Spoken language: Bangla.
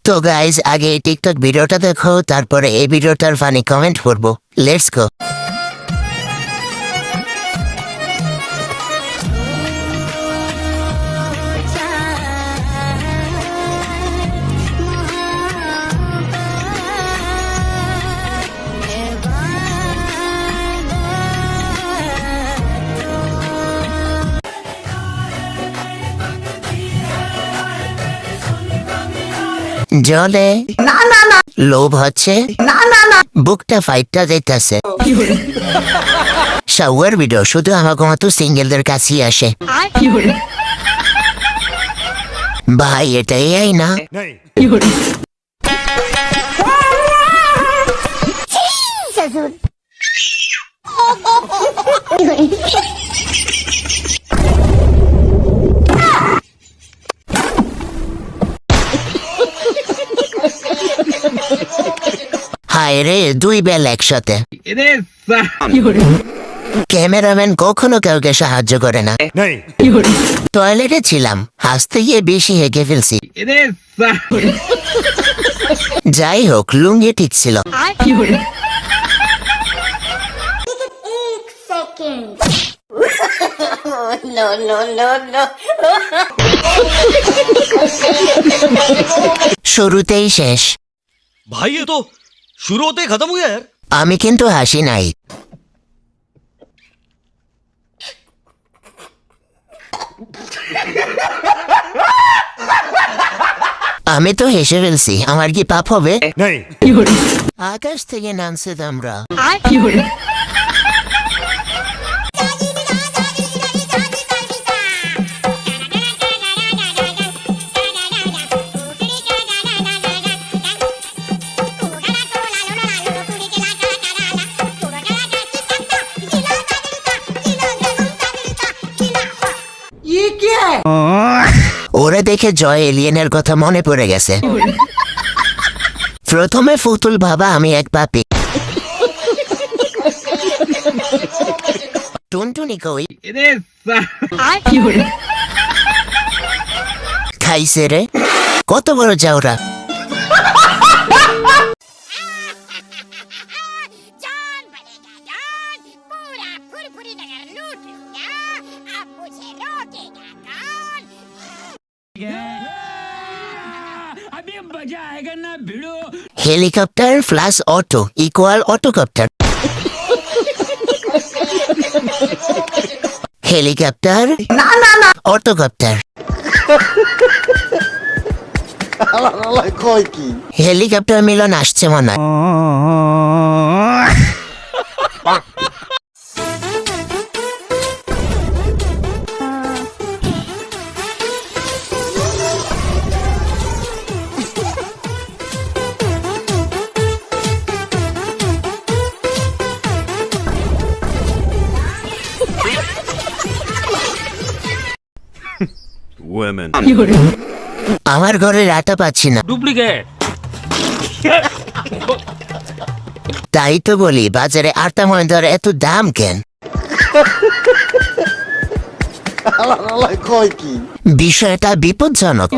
তো গাইজ আগে এই টিকটক ভিডিওটা দেখো, তারপরে এই ভিডিওটার ফানি কমেন্ট করবো। Let's go. জলে না না না লোভ হচ্ছে, না না না বুকটা ফাইটটা যেতেছে। শাওয়ার ভিডিও শুধু আমাকে মতো সিঙ্গেলদের কাছেই আসে। ভাই এটা এআই না? হায় রে, দুই বেল একসাথে। ক্যামেরাম্যান কখনো কাউকে সাহায্য করে না। টয়লেটে ছিলাম, হাসতে গিয়ে বেশি হেঁকে ফেলছি। যাই হোক, লুঙ্গি ঠিক ছিল। শুরুতেই শেষ। भाई ये तो शुरू होते ही खत्म हुआ यार। আমি কিন্তু হাসি নাই। আমি তো হেসে ফেলছি, আমার কি পাপ হবে? আকাশ থেকে নামছে আমরা। ये क्या है? ওরা দেখে জয় এলিয়েনের কথা মনে পড়ে গেছে। প্রথমে ফুতুল ভাবা আমি এক পাপি। টুনটুনি কই? খাইছে রে, কত বড় যাওরা। जान बनेगा जान, पूरा फुरफुरी नगर लूट लूंगा, अब मुझे रोकेगा कौन? अभी मजा आएगा ना भिड़ो। Helicopter plus auto equal autocopter. Helicopter না না না অটোকপ্টার। হেলিকপ্টার মিলন আসছে মনে হয়। Women. আমার ঘরে আটা পাচ্ছি না, डुप्लीकेट। তাই তো বলি বাজারে আটা ময়দার এত দাম কেন? বিষয়টা বিপজ্জনক।